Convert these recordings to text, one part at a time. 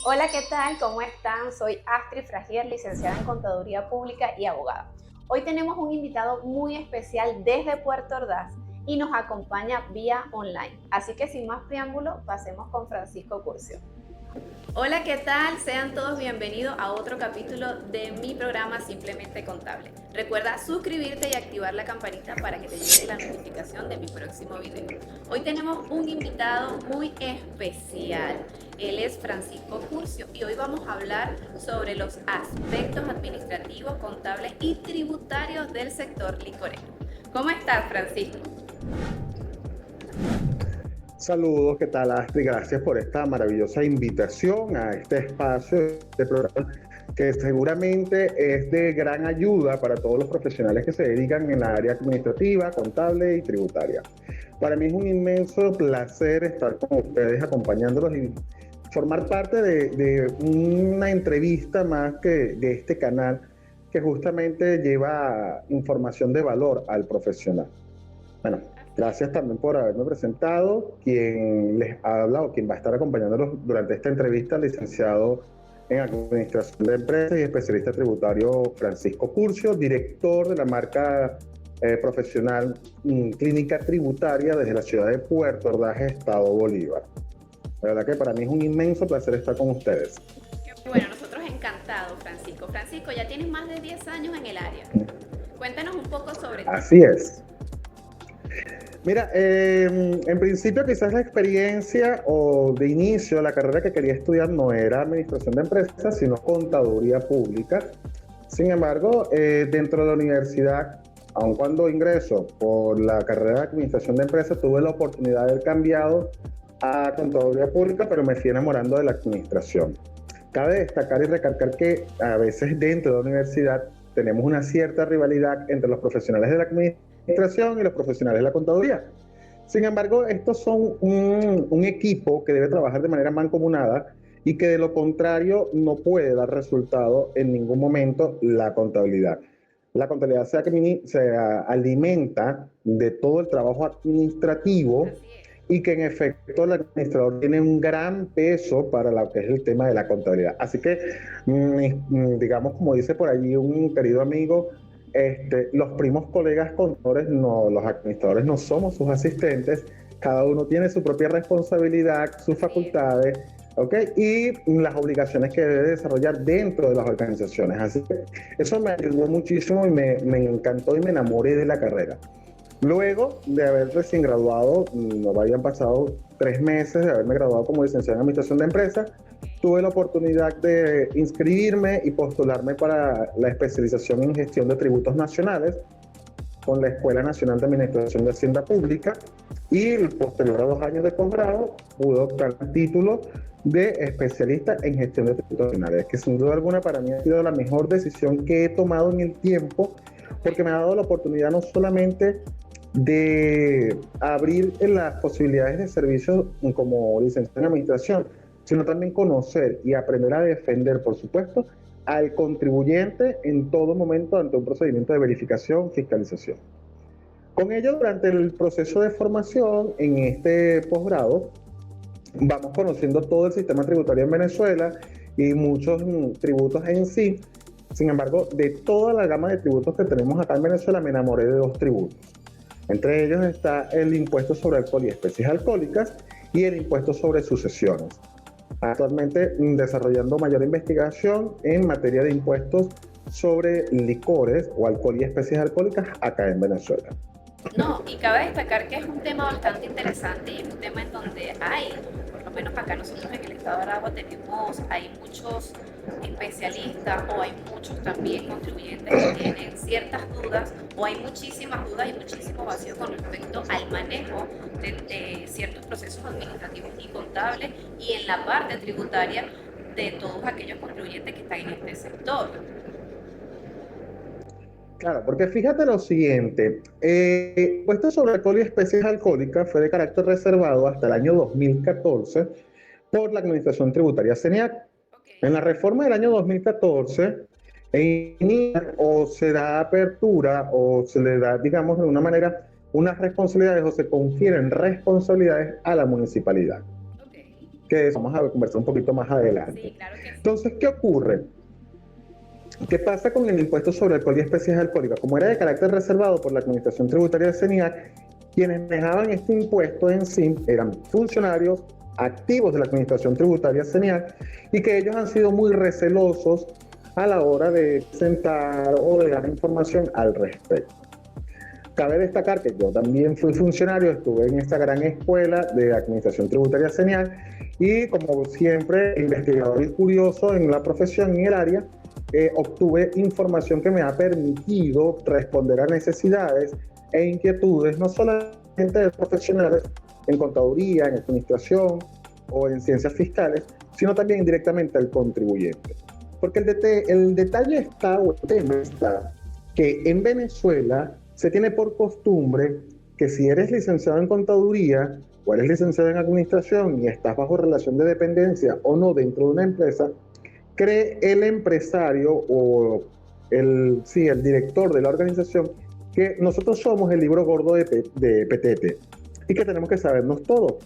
Hola, ¿qué tal? ¿Cómo están? Soy Astrid Fragier, licenciada en Contaduría Pública y abogada. Hoy tenemos un invitado muy especial desde Puerto Ordaz y nos acompaña vía online. Así que sin más preámbulo, pasemos con Francisco Curcio. Hola, ¿qué tal? Sean todos bienvenidos a otro capítulo de mi programa Simplemente Contable. Recuerda suscribirte y activar la campanita para que te llegue la notificación de mi próximo video. Hoy tenemos un invitado muy especial. Él es Francisco Curcio y hoy vamos a hablar sobre los aspectos administrativos, contables y tributarios del sector licorero. ¿Cómo estás, Francisco? Saludos, ¿qué tal, Astrid? Gracias por esta maravillosa invitación a este espacio, este programa, que seguramente es de gran ayuda para todos los profesionales que se dedican en la área administrativa, contable y tributaria. Para mí es un inmenso placer estar con ustedes acompañándolos y formar parte de una entrevista más que de este canal que justamente lleva información de valor al profesional. Bueno, gracias también por haberme presentado. Quien les habla o quien va a estar acompañándolos durante esta entrevista, el licenciado en Administración de Empresas y especialista tributario Francisco Curcio, director de la marca profesional Clínica Tributaria desde la ciudad de Puerto Ordaz, Estado Bolívar. La verdad que para mí es un inmenso placer estar con ustedes. Bueno, nosotros encantados, Francisco. Francisco, ya tienes más de 10 años en el área. Cuéntanos un poco sobre ti. Así es. Mira, en principio quizás la experiencia o de inicio, la carrera que quería estudiar no era administración de empresas, sino contaduría pública. Sin embargo, dentro de la universidad, aun cuando ingreso por la carrera de administración de empresas, tuve la oportunidad de haber cambiado a contaduría pública, pero me fui enamorando de la administración. Cabe destacar y recalcar que a veces dentro de la universidad tenemos una cierta rivalidad entre los profesionales de la administración y los profesionales de la contaduría. Sin embargo, estos son un equipo que debe trabajar de manera mancomunada y que de lo contrario no puede dar resultado en ningún momento la contabilidad. La contabilidad se alimenta de todo el trabajo administrativo Así es. y que en efecto el administrador tiene un gran peso para lo que es el tema de la contabilidad. Así que, digamos, como dice por allí un querido amigo, los primos colegas contadores, no, los administradores no somos sus asistentes, cada uno tiene su propia responsabilidad, sus Así es. facultades, ¿ok? Y las obligaciones que debe desarrollar dentro de las organizaciones. Así que eso me ayudó muchísimo y me encantó y me enamoré de la carrera. Luego de haber recién graduado, no habían pasado 3 meses de haberme graduado como licenciado en Administración de Empresas, tuve la oportunidad de inscribirme y postularme para la especialización en Gestión de Tributos Nacionales con la Escuela Nacional de Administración de Hacienda Pública y posterior a 2 años de posgrado pude optar el título de especialista en Gestión de Tributos Nacionales, que sin duda alguna para mí ha sido la mejor decisión que he tomado en el tiempo porque me ha dado la oportunidad no solamente de abrir las posibilidades de servicios como licenciado en administración, sino también conocer y aprender a defender, por supuesto, al contribuyente en todo momento ante un procedimiento de verificación, fiscalización. Con ello, durante el proceso de formación en este posgrado, vamos conociendo todo el sistema tributario en Venezuela y muchos tributos en sí. Sin embargo, de toda la gama de tributos que tenemos acá en Venezuela, me enamoré de 2 tributos. Entre ellos está el impuesto sobre alcohol y especies alcohólicas y el impuesto sobre sucesiones. Actualmente desarrollando mayor investigación en materia de impuestos sobre licores o alcohol y especies alcohólicas acá en Venezuela. No, y cabe destacar que es un tema bastante interesante y es un tema en donde hay, por lo menos acá nosotros en el estado de Aragua hay muchos especialistas o hay muchos también contribuyentes que tienen ciertas dudas o hay muchísimas dudas y muchísimo vacío con respecto al manejo de ciertos procesos administrativos y contables y en la parte tributaria de todos aquellos contribuyentes que están en este sector. Claro, porque fíjate lo siguiente, el impuesto sobre alcohol y especies alcohólicas fue de carácter reservado hasta el año 2014 por la Administración Tributaria CENIAC. Ok, En la reforma del año 2014, o se da apertura o se le da, digamos, de una manera, unas responsabilidades o se confieren responsabilidades a la municipalidad. ok, que vamos a conversar un poquito más adelante. Sí, claro que sí. Entonces, ¿qué ocurre? ¿Qué pasa con el impuesto sobre alcohol y especies alcohólicas? Como era de carácter reservado por la Administración Tributaria de CENIAC, quienes manejaban este impuesto en sí eran funcionarios activos de la Administración Tributaria CENIAC y que ellos han sido muy recelosos a la hora de presentar o de dar información al respecto. Cabe destacar que yo también fui funcionario, estuve en esta gran escuela de Administración Tributaria CENIAC y como siempre, investigador y curioso en la profesión, en el área, obtuve información que me ha permitido responder a necesidades e inquietudes, no solamente de profesionales en contaduría, en administración o en ciencias fiscales, sino también directamente al contribuyente. Porque el detalle está, o el tema está, que en Venezuela se tiene por costumbre que si eres licenciado en contaduría o eres licenciado en administración y estás bajo relación de dependencia o no dentro de una empresa, cree el empresario o el director de la organización que nosotros somos el libro gordo de Petete y que tenemos que sabernos todo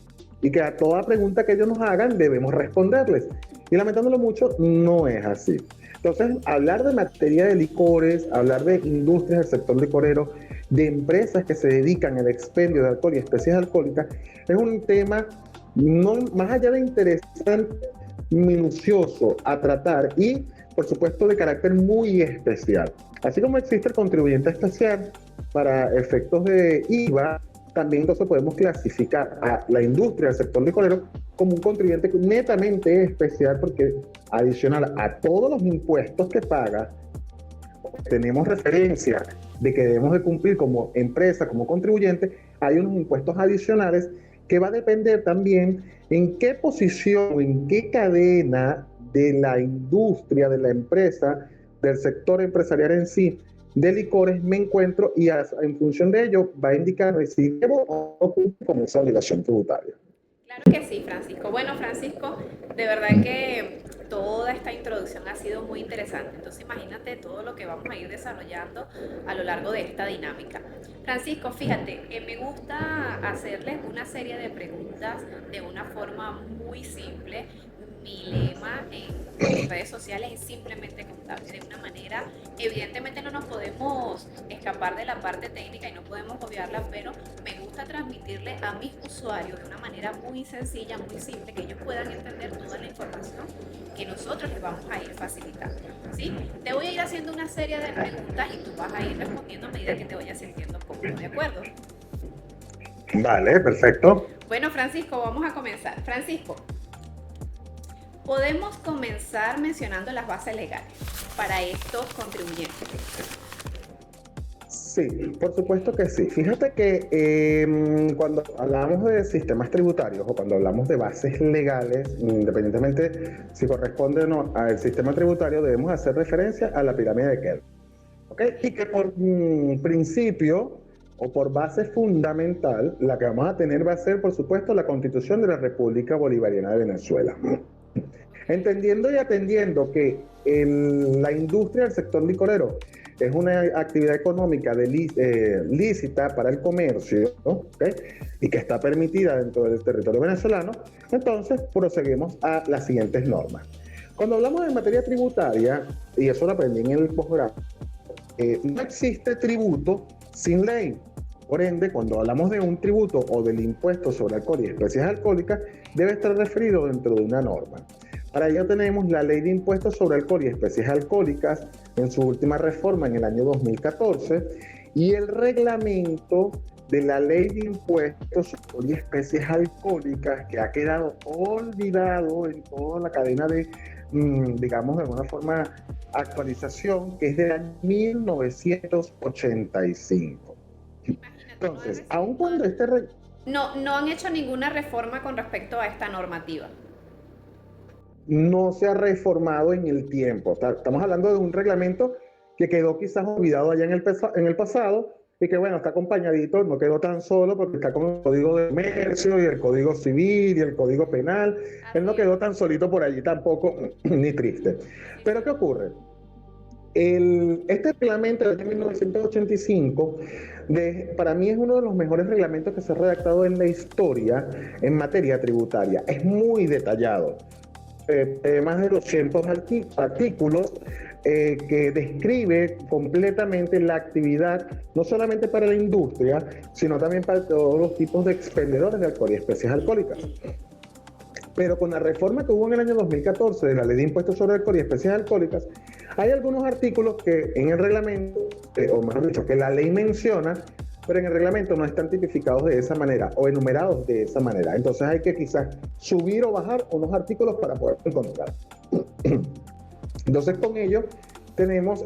y que a toda pregunta que ellos nos hagan debemos responderles. Y lamentándolo mucho, no es así. Entonces, hablar de materia de licores, hablar de industrias del sector licorero, de empresas que se dedican al expendio de alcohol y especies alcohólicas, es un tema no, más allá de interesante, minucioso a tratar y, por supuesto, de carácter muy especial. Así como existe el contribuyente especial para efectos de IVA, también entonces podemos clasificar a la industria del sector licorero como un contribuyente netamente especial porque adicional a todos los impuestos que paga, tenemos referencia de que debemos de cumplir como empresa, como contribuyente, hay unos impuestos adicionales que va a depender también en qué posición, en qué cadena de la industria, de la empresa, del sector empresarial en sí, de licores me encuentro y en función de ello va a indicar si debo o no cumplir con esa obligación tributaria. Claro que sí, Francisco. Bueno, Francisco, de verdad que toda esta introducción ha sido muy interesante. Entonces, imagínate todo lo que vamos a ir desarrollando a lo largo de esta dinámica. Francisco, fíjate, me gusta hacerles una serie de preguntas de una forma muy simple. Mi lema en mis redes sociales es simplemente contable, de una manera, evidentemente no nos podemos escapar de la parte técnica y no podemos obviarla, pero me gusta transmitirle a mis usuarios de una manera muy sencilla, muy simple, que ellos puedan entender toda la información que nosotros les vamos a ir facilitando, ¿sí? Te voy a ir haciendo una serie de preguntas y tú vas a ir respondiendo a medida que te vayas sintiendo cómodo, ¿de acuerdo? Vale, perfecto. Bueno, Francisco, vamos a comenzar. Francisco, podemos comenzar mencionando las bases legales para estos contribuyentes. Sí, por supuesto que sí. Fíjate que cuando hablamos de sistemas tributarios o cuando hablamos de bases legales, independientemente si corresponde o no al sistema tributario, debemos hacer referencia a la pirámide de Kelly. ¿Okay? Y que por principio o por base fundamental, la que vamos a tener va a ser, por supuesto, la Constitución de la República Bolivariana de Venezuela. Entendiendo y atendiendo que la industria del sector licorero es una actividad económica lícita para el comercio, ¿no? ¿Okay? Y que está permitida dentro del territorio venezolano, entonces proseguimos a las siguientes normas. Cuando hablamos de materia tributaria, y eso lo aprendí en el posgrado, no existe tributo sin ley. Por ende, cuando hablamos de un tributo o del impuesto sobre alcohol y especies alcohólicas, debe estar referido dentro de una norma. Para ello tenemos la Ley de Impuestos sobre Alcohol y Especies Alcohólicas en su última reforma en el año 2014 y el reglamento de la Ley de Impuestos sobre Alcohol y Especies Alcohólicas que ha quedado olvidado en toda la cadena de, digamos, de alguna forma, actualización, que es del año 1985. Entonces, aun cuando no han hecho ninguna reforma con respecto a esta normativa. No se ha reformado en el tiempo. Estamos hablando de un reglamento que quedó quizás olvidado allá en el pasado y que, bueno, está acompañadito, no quedó tan solo porque está con el Código de Comercio y el Código Civil y el Código Penal. Él no quedó tan solito por allí tampoco, ni triste. Pero ¿qué ocurre? Este reglamento de 1985, para mí es uno de los mejores reglamentos que se ha redactado en la historia en materia tributaria. Es muy detallado. Más de 200 artículos que describe completamente la actividad, no solamente para la industria, sino también para todos los tipos de expendedores de alcohol y especies alcohólicas. Pero con la reforma que hubo en el año 2014 de la Ley de Impuestos sobre Alcohol y Especies Alcohólicas, hay algunos artículos que en el reglamento, o mejor dicho, que la ley menciona, pero en el reglamento no están tipificados de esa manera o enumerados de esa manera. Entonces hay que quizás subir o bajar unos artículos para poder encontrar. Entonces con ello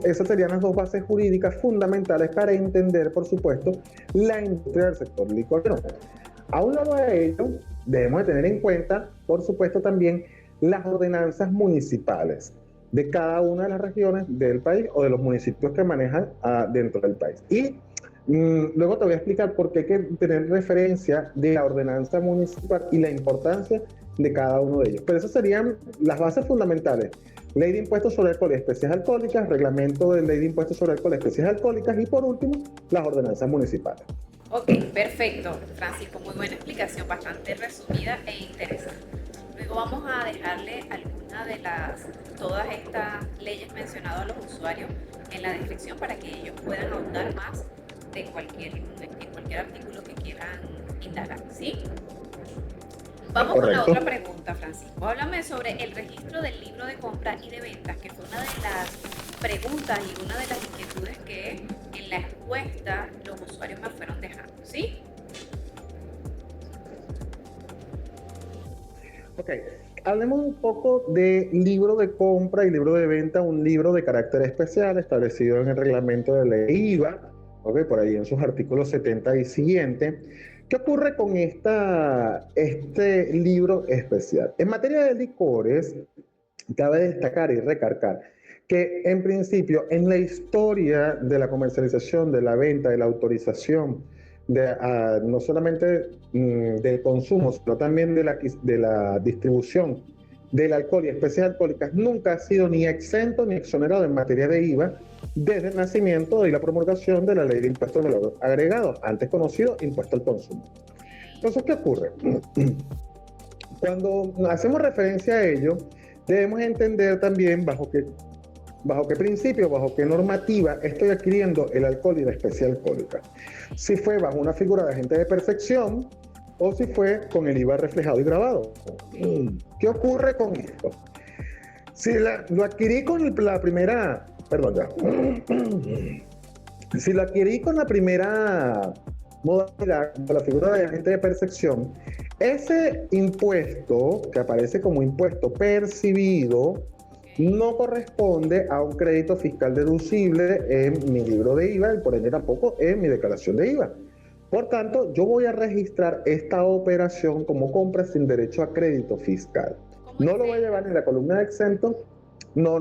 esas serían las dos bases jurídicas fundamentales para entender, por supuesto, la industria del sector licorero. A un lado de ello, debemos de tener en cuenta, por supuesto, también las ordenanzas municipales de cada una de las regiones del país o de los municipios que manejan dentro del país. Y luego te voy a explicar por qué hay que tener referencia de la ordenanza municipal y la importancia de cada uno de ellos. Pero esas serían las bases fundamentales. Ley de Impuestos sobre Alcohol y Especies Alcohólicas, Reglamento de Ley de Impuestos sobre Alcohol y Especies Alcohólicas y, por último, las ordenanzas municipales. Ok, perfecto, Francisco, muy buena explicación, bastante resumida e interesante. Luego vamos a dejarle alguna de todas estas leyes mencionadas a los usuarios en la descripción para que ellos puedan ahondar más en cualquier artículo que quieran indagar, ¿sí? Vamos Correcto. con la otra pregunta, Francisco. Háblame sobre el registro del libro de compra y de ventas, que fue una de las preguntas y una de las inquietudes que en la encuesta los usuarios me fueron dejando, ¿sí? Ok, hablemos un poco de libro de compra y libro de venta, un libro de carácter especial establecido en el reglamento de ley IVA, okay, por ahí en sus artículos 70 y siguiente. ¿Qué ocurre con este libro especial? En materia de licores, cabe destacar y recargar que en principio en la historia de la comercialización, de la venta, de la autorización, no solamente del consumo, sino también de la distribución del alcohol y especies alcohólicas, nunca ha sido ni exento ni exonerado en materia de IVA desde el nacimiento y la promulgación de la Ley de Impuestos de Valor Agregado, antes conocido Impuesto al Consumo. Entonces, ¿qué ocurre? Cuando hacemos referencia a ello, debemos entender también bajo qué principio, bajo qué normativa estoy adquiriendo el alcohol y la especie alcohólica. Si fue bajo una figura de agente de percepción o si fue con el IVA reflejado y grabado. ¿Qué ocurre con esto? Si lo adquirí con la primera, perdón ya. Si lo adquirí con la primera modalidad, con la figura de agente de percepción, ese impuesto que aparece como impuesto percibido no corresponde a un crédito fiscal deducible en mi libro de IVA y por ende tampoco en mi declaración de IVA. Por tanto, yo voy a registrar esta operación como compra sin derecho a crédito fiscal. No lo voy a llevar en la columna de exento. No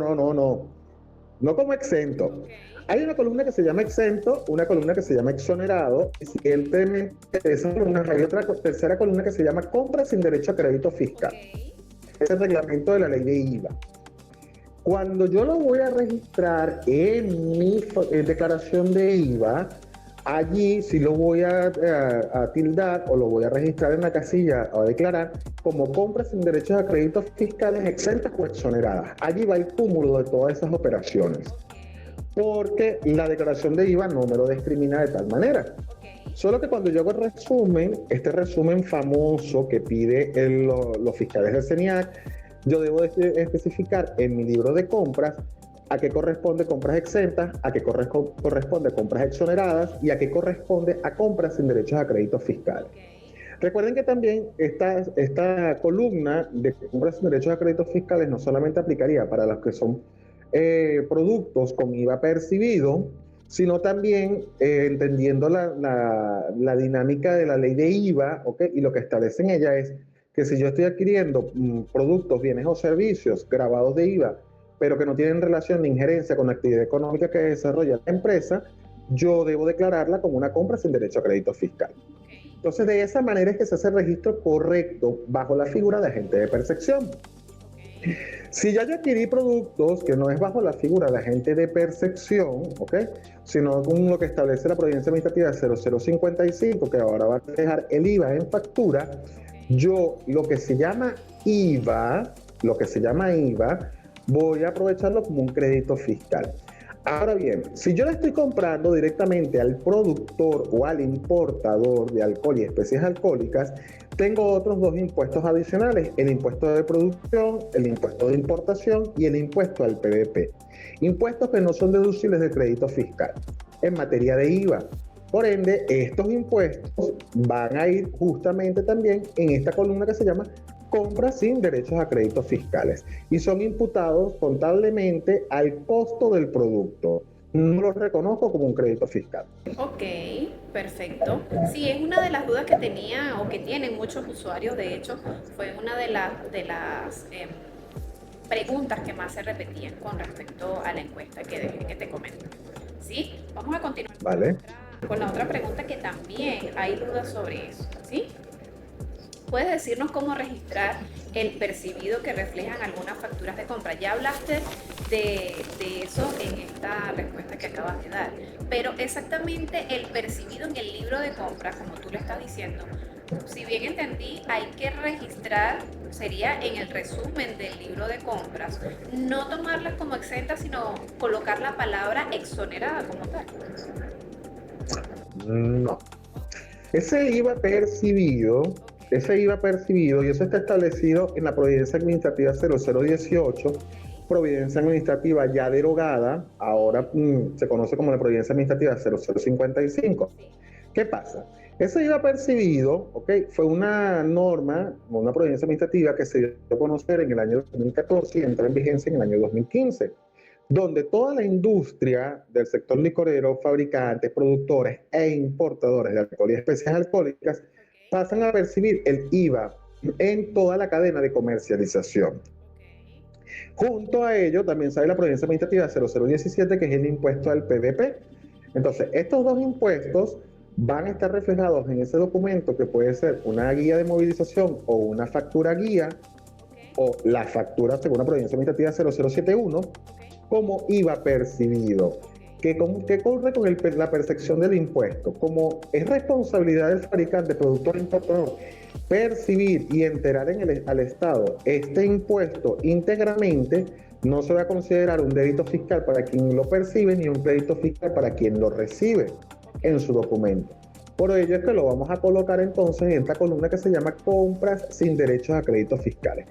como exento. Okay. Hay una columna que se llama exento, una columna que se llama exonerado, y siguientemente de esa columna hay otra tercera columna que se llama compra sin derecho a crédito fiscal. Okay. Es el reglamento de la ley de IVA. Cuando yo lo voy a registrar en mi declaración de IVA, allí sí lo voy a tildar o lo voy a registrar en la casilla o a declarar como compras sin derechos a créditos fiscales exentas o exoneradas. Allí va el cúmulo de todas esas operaciones. Porque la declaración de IVA no me lo discrimina de tal manera. Solo que cuando yo hago el resumen, este resumen famoso que pide los fiscales del CENIAC, yo debo especificar en mi libro de compras a qué corresponde compras exentas, a qué corresponde compras exoneradas y a qué corresponde a compras sin derechos a créditos fiscales. Recuerden que también esta columna de compras sin derechos a créditos fiscales no solamente aplicaría para los que son productos con IVA percibido, sino también entendiendo la dinámica de la ley de IVA, ¿okay? Y lo que establece en ella es que si yo estoy adquiriendo productos, bienes o servicios grabados de IVA, pero que no tienen relación ni injerencia con la actividad económica que desarrolla la empresa, yo debo declararla como una compra sin derecho a crédito fiscal. Entonces, de esa manera es que se hace el registro correcto bajo la figura de agente de percepción. Si ya yo adquirí productos que no es bajo la figura de agente de percepción, ¿ok? Sino con lo que establece la Providencia Administrativa 0055, que ahora va a dejar el IVA en factura, yo lo que se llama IVA, voy a aprovecharlo como un crédito fiscal. Ahora bien, si yo le estoy comprando directamente al productor o al importador de alcohol y especies alcohólicas, tengo otros dos impuestos adicionales, el impuesto de producción, el impuesto de importación y el impuesto al PVP. Impuestos que no son deducibles de crédito fiscal en materia de IVA. Por ende, estos impuestos van a ir justamente también en esta columna que se llama compras sin derechos a créditos fiscales y son imputados contablemente al costo del producto. No los reconozco como un crédito fiscal. Ok, perfecto. Sí, es una de las dudas que tenía o que tienen muchos usuarios. De hecho, fue una de las preguntas que más se repetían con respecto a la encuesta que te comento. ¿Sí? Vamos a continuar ¿Vale? con la otra pregunta que también hay dudas sobre eso. ¿Sí? ¿Puedes decirnos cómo registrar el percibido que reflejan algunas facturas de compra? Ya hablaste de eso en esta respuesta que acabas de dar, pero exactamente el percibido en el libro de compra, como tú le estás diciendo, si bien entendí, hay que registrar, sería en el resumen del libro de compras, no tomarlas como exentas, sino colocar la palabra exonerada como tal. No. Ese IVA percibido, y eso está establecido en la Providencia Administrativa 0018, Providencia Administrativa ya derogada, ahora se conoce como la Providencia Administrativa 0055. ¿Qué pasa? Ese IVA percibido, ¿ok? Fue una norma, una providencia administrativa que se dio a conocer en el año 2014 y entró en vigencia en el año 2015, donde toda la industria del sector licorero, fabricantes, productores e importadores de alcohol y especies alcohólicas pasan a percibir el IVA en toda la cadena de comercialización. Junto a ello también sale la providencia administrativa 0017, que es el impuesto al PVP. Entonces, estos dos impuestos van a estar reflejados en ese documento que puede ser una guía de movilización o una factura guía o la factura según la providencia administrativa 0071 como IVA percibido. ¿Qué ocurre con la percepción del impuesto? Como es responsabilidad del fabricante, productor e importador percibir y enterar al Estado este impuesto íntegramente, no se va a considerar un débito fiscal para quien lo percibe ni un crédito fiscal para quien lo recibe en su documento. Por ello es que lo vamos a colocar entonces en esta columna que se llama compras sin derechos a créditos fiscales.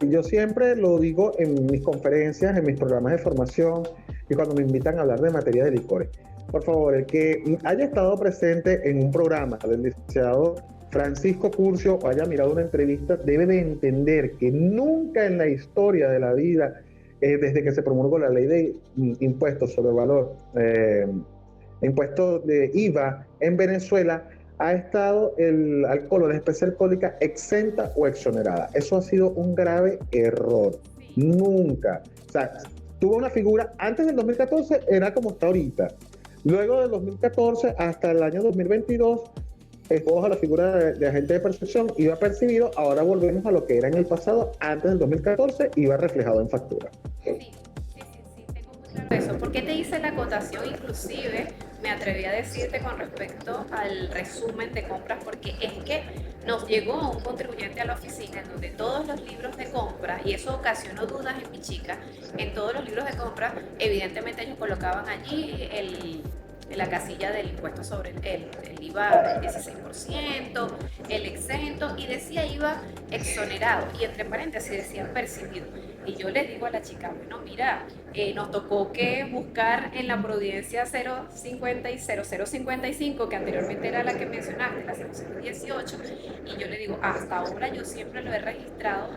Yo siempre lo digo en mis conferencias, en mis programas de formación y cuando me invitan a hablar de materia de licores. Por favor, el que haya estado presente en un programa del licenciado Francisco Curcio o haya mirado una entrevista debe de entender que nunca en la historia de la vida, desde que se promulgó la ley de impuestos sobre valor, impuestos de IVA en Venezuela, ha estado el alcohol o la especie alcohólica exenta o exonerada. Eso ha sido un grave error. Nunca. O sea, tuvo una figura, antes del 2014 era como está ahorita. Luego del 2014 hasta el año 2022, bajo la figura de agente de percepción, iba percibido, ahora volvemos a lo que era en el pasado, antes del 2014, iba reflejado en factura. Sí, tengo muy claro eso. ¿Por qué te hice la acotación? Inclusive me atreví a decirte con respecto al resumen de compras, porque es que nos llegó un contribuyente a la oficina en donde todos los libros de compras, y eso ocasionó dudas en mi chica, en todos los libros de compras, evidentemente ellos colocaban allí la casilla del impuesto sobre el IVA del 16%, el exento, y decía IVA exonerado, y entre paréntesis decía percibido. Y yo le digo a la chica, bueno, mira, nos tocó que buscar en la Providencia 050 y 0055, que anteriormente era la que mencionaste, la 0018, y yo le digo, hasta ahora yo siempre lo he registrado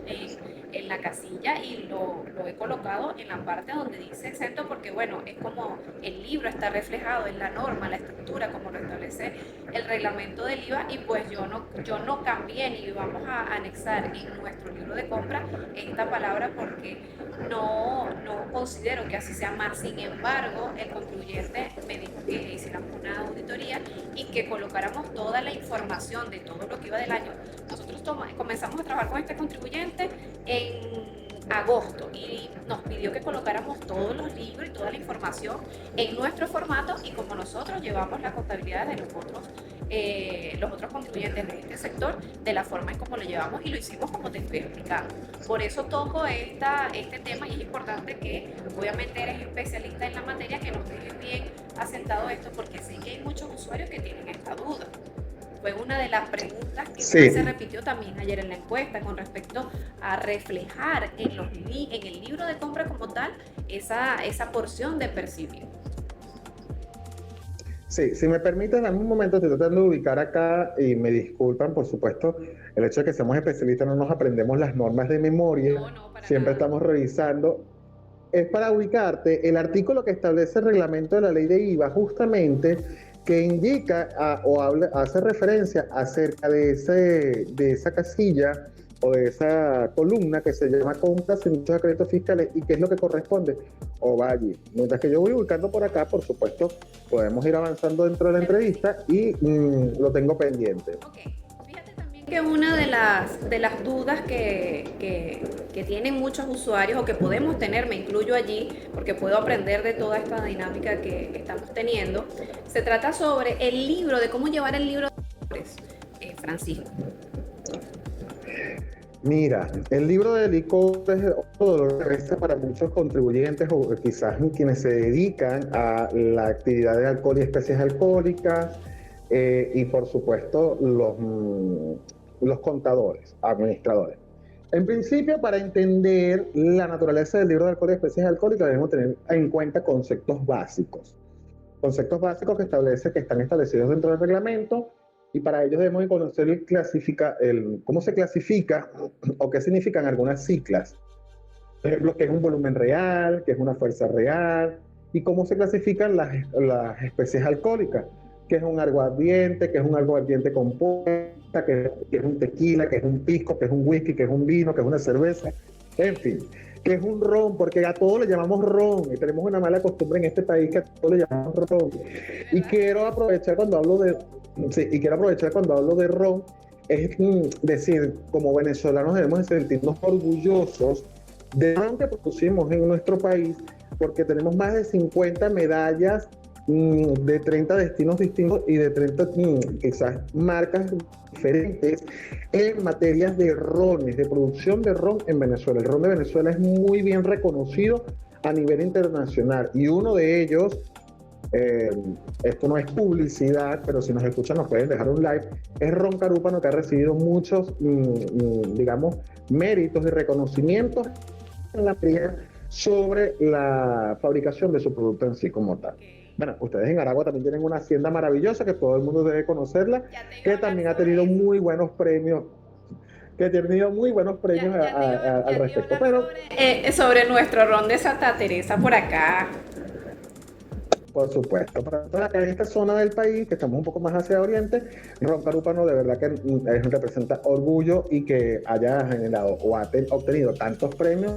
en la casilla y lo he colocado en la parte donde dice exento, porque bueno, es como el libro está reflejado en la norma, la estructura, como lo establece el reglamento del IVA, y pues yo no cambié ni vamos a anexar en nuestro libro de compra esta palabra porque no considero que así sea más. Sin embargo, el contribuyente me dijo que hiciéramos una auditoría y que colocáramos toda la información de todo lo que iba del año. Nosotros comenzamos a trabajar con este contribuyente en agosto y nos pidió que colocáramos todos los libros y toda la información en nuestro formato, y como nosotros llevamos la contabilidad de los otros contribuyentes de este sector, de la forma en como lo llevamos, y lo hicimos como te estoy explicando. Por eso toco este tema, y es importante que obviamente eres especialista en la materia, que nos dejes bien asentado esto, porque sé que hay muchos usuarios que tienen esta duda. Fue una de las preguntas que Sí, más se repitió también ayer en la encuesta con respecto a reflejar en el libro de compra como tal esa porción de percibir. sí, si me permiten, dame un momento, estoy tratando de ubicar acá y me disculpan, por supuesto, el hecho de que seamos especialistas no nos aprendemos las normas de memoria, No, no, para siempre nada. estamos revisando. Es para ubicarte el artículo que establece el reglamento de la ley de IVA, justamente que indica hace referencia acerca de esa casilla o de esa columna que se llama compras, servicios de créditos fiscales, y qué es lo que corresponde o va allí. Mientras que yo voy ubicando por acá, por supuesto, podemos ir avanzando dentro de la entrevista y lo tengo pendiente. Ok, fíjate también que una de las dudas que tienen muchos usuarios, o que podemos tener, me incluyo allí, porque puedo aprender de toda esta dinámica que estamos teniendo, se trata sobre el libro, de cómo llevar el libro de compras, Francisco. Mira, el libro de licor es otro dolor de cabeza para muchos contribuyentes o quizás quienes se dedican a la actividad de alcohol y especies alcohólicas, y por supuesto los contadores, administradores. En principio, para entender la naturaleza del libro de alcohol y especies alcohólicas, debemos tener en cuenta conceptos básicos. Conceptos básicos que están establecidos dentro del reglamento, y para ello debemos conocer cómo se clasifica o qué significan algunas siglas. Por ejemplo, qué es un volumen real, qué es una fuerza real, y cómo se clasifican las especies alcohólicas, qué es un aguardiente, qué es un aguardiente compuesta, qué es un tequila, qué es un pisco, qué es un whisky, qué es un vino, qué es una cerveza, en fin, qué es un ron, porque a todo le llamamos ron, y tenemos una mala costumbre en este país que a todo le llamamos ron. Y quiero aprovechar cuando hablo de, sí, y quiero aprovechar cuando hablo de ron, es decir, como venezolanos debemos sentirnos orgullosos de ron que producimos en nuestro país, porque tenemos más de 50 medallas de 30 destinos distintos y de 30 quizás marcas diferentes en materias de rones, de producción de ron en Venezuela. El ron de Venezuela es muy bien reconocido a nivel internacional, y uno de ellos, esto no es publicidad, pero si nos escuchan nos pueden dejar un like, es Ron Carúpano, que ha recibido muchos, digamos, méritos y reconocimientos en la materia sobre la fabricación de su producto en sí como tal. Bueno, ustedes en Aragua también tienen una hacienda maravillosa que todo el mundo debe conocerla, que también ha tenido muy buenos premios, al respecto. Pero Sobre nuestro ron de Santa Teresa por acá. por supuesto, para acá en esta zona del país, que estamos un poco más hacia oriente, Ron Carúpano de verdad que representa orgullo, y que haya generado o ha obtenido tantos premios,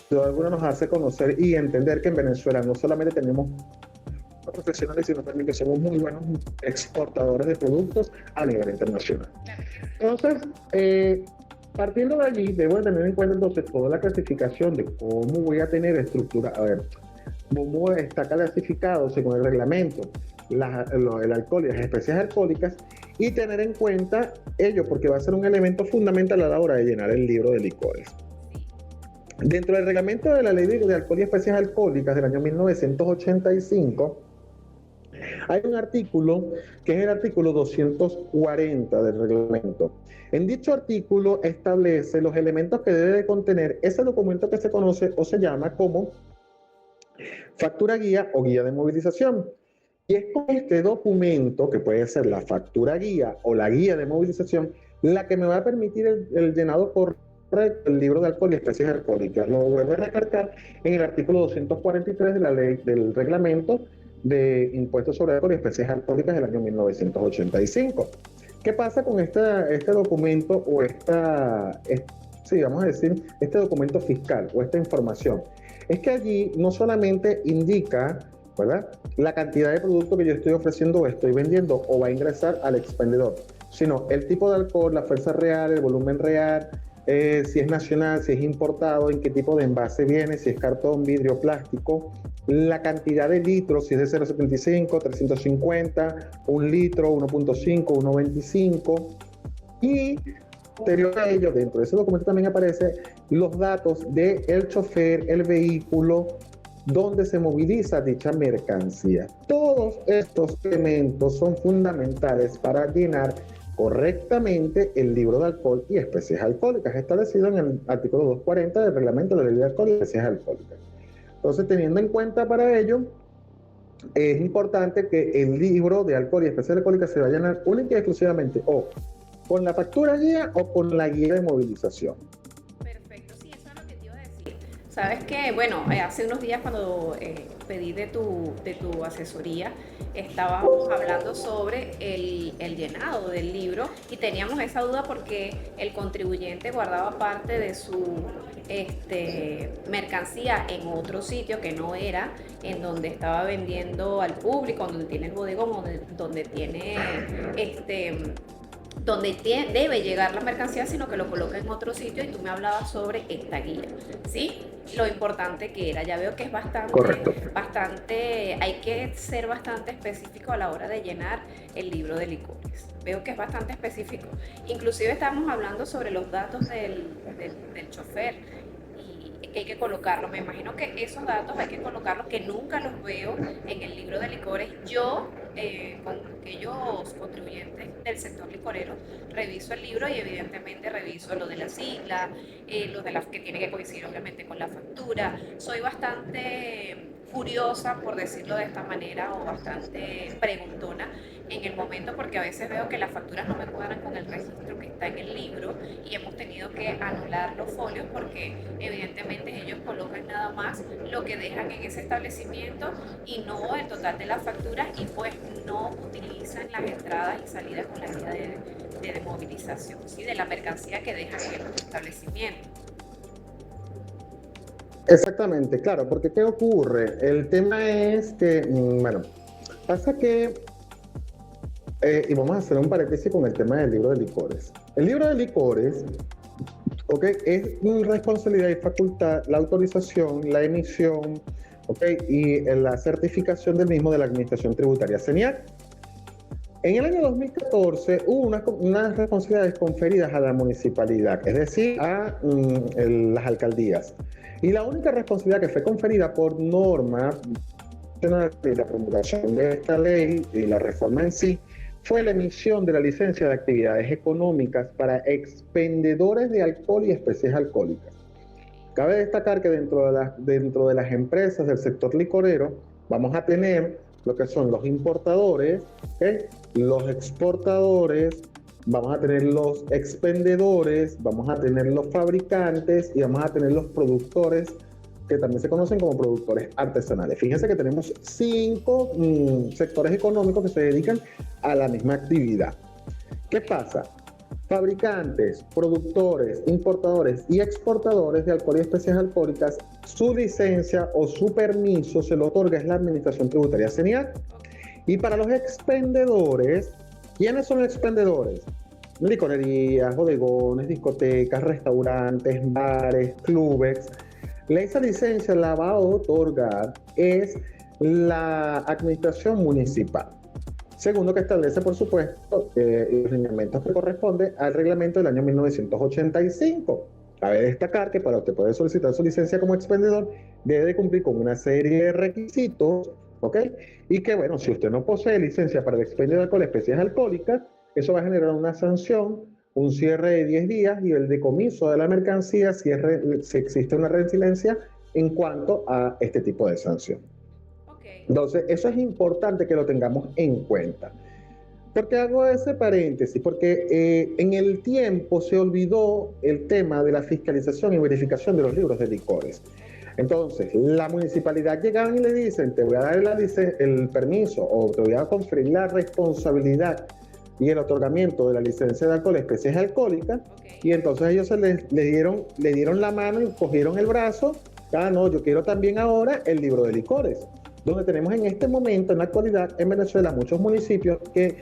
todo alguno nos hace conocer y entender que en Venezuela no solamente tenemos profesionales, sino también que somos muy buenos exportadores de productos a nivel internacional. Entonces, partiendo de allí, debo de tener en cuenta entonces toda la clasificación de cómo voy a tener estructura, a ver, cómo está clasificado según el reglamento el alcohol y las especies alcohólicas, y tener en cuenta ello porque va a ser un elemento fundamental a la hora de llenar el libro de licores. Dentro del reglamento de la ley de alcohol y especies alcohólicas del año 1985, hay un artículo que es el artículo 240 del reglamento. En dicho artículo establece los elementos que debe de contener ese documento que se conoce o se llama como factura guía o guía de movilización. Y es con este documento, que puede ser la factura guía o la guía de movilización, la que me va a permitir el llenado correcto del libro de alcohol y especies alcohólicas. Lo vuelvo a recalcar en el artículo 243 de la ley del reglamento de impuestos sobre alcohol y especies alcohólicas del año 1985. ¿Qué pasa con este documento o sí, vamos a decir, este documento fiscal o esta información? Es que allí no solamente indica, ¿verdad?, la cantidad de producto que yo estoy ofreciendo o estoy vendiendo o va a ingresar al expendedor, sino el tipo de alcohol, la fuerza real, el volumen real, si es nacional, si es importado, en qué tipo de envase viene, si es cartón, vidrio, plástico, la cantidad de litros, si es de 0,75, 350, 1 litro, 1,5, 1,25. Y posterior a ello, dentro de ese documento también aparece los datos del chofer, el vehículo, donde se moviliza dicha mercancía. Todos estos elementos son fundamentales para llenar correctamente el libro de alcohol y especies alcohólicas, establecido en el artículo 240 del reglamento de la ley de alcohol y especies alcohólicas. Entonces, teniendo en cuenta para ello, es importante que el libro de alcohol y especies alcohólicas se va a llenar única y exclusivamente o con la factura guía o con la guía de movilización. Perfecto, sí, eso es lo que te iba a decir. Sabes que, bueno, hace unos días cuando pedí de tu asesoría, estábamos hablando sobre el llenado del libro y teníamos esa duda porque el contribuyente guardaba parte de su mercancía en otro sitio que no era en donde estaba vendiendo al público, donde tiene el bodegón, donde tiene debe llegar la mercancía, sino que lo coloca en otro sitio y tú me hablabas sobre esta guía, ¿sí? Lo importante que era, ya veo que es bastante, hay que ser bastante específico a la hora de llenar el libro de licores. Veo que es bastante específico. Inclusive estábamos hablando sobre los datos del chofer y que hay que colocarlos. Me imagino que esos datos hay que colocarlos, que nunca los veo en el libro de licores. Yo, con aquellos contribuyentes del sector licorero, reviso el libro y evidentemente reviso lo de la sigla, lo de las que tiene que coincidir obviamente con la factura. Soy bastante curiosa, por decirlo de esta manera, o bastante preguntona en el momento, porque a veces veo que las facturas no me cuadran con el registro que está en el libro y hemos tenido que anular los folios porque evidentemente ellos colocan nada más lo que dejan en ese establecimiento y no el total de las facturas, y pues no utilizan las entradas y salidas con la guía de movilización, ¿sí? De la mercancía que dejan en el establecimiento. Exactamente, claro, porque ¿qué ocurre? El tema es que, bueno, pasa que, y vamos a hacer un paréntesis con el tema del libro de licores. El libro de licores, ok, es responsabilidad y facultad la autorización, la emisión, ok, y la certificación del mismo de la Administración Tributaria CENIAC. En el año 2014 hubo unas responsabilidades conferidas a la municipalidad, es decir, a las alcaldías. Y la única responsabilidad que fue conferida por norma de la promulgación de esta ley y la reforma en sí fue la emisión de la licencia de actividades económicas para expendedores de alcohol y especies alcohólicas. Cabe destacar que dentro de las empresas del sector licorero vamos a tener lo que son los importadores, ¿okay?, los exportadores, vamos a tener los expendedores, vamos a tener los fabricantes y vamos a tener los productores, que también se conocen como productores artesanales. Fíjense que tenemos 5 sectores económicos que se dedican a la misma actividad. ¿Qué pasa? Fabricantes, productores, importadores y exportadores de alcohol y especies alcohólicas, su licencia o su permiso se lo otorga es la Administración Tributaria CENIAC. Y para los expendedores, ¿quiénes son los expendedores? Licorerías, bodegones, discotecas, restaurantes, bares, clubes. Esa licencia la va a otorgar es la Administración Municipal. Segundo, que establece, por supuesto, los lineamientos que corresponden al reglamento del año 1985. Cabe destacar que para usted poder solicitar su licencia como expendedor, debe de cumplir con una serie de requisitos, ¿ok? Y que, bueno, si usted no posee licencia para el expendio de alcohol, especies alcohólicas, eso va a generar una sanción, un cierre de 10 días y el decomiso de la mercancía si existe una reincidencia en cuanto a este tipo de sanción. Entonces, eso es importante que lo tengamos en cuenta. ¿Por qué hago ese paréntesis? Porque en el tiempo se olvidó el tema de la fiscalización y verificación de los libros de licores. Entonces, la municipalidad llegaban y le dicen, te voy a dar el permiso o te voy a conferir la responsabilidad y el otorgamiento de la licencia de alcohol, especies alcohólicas, y entonces ellos le dieron la mano y cogieron el brazo. Ah, no, yo quiero también ahora el libro de licores, donde tenemos en este momento, en la actualidad, en Venezuela, muchos municipios que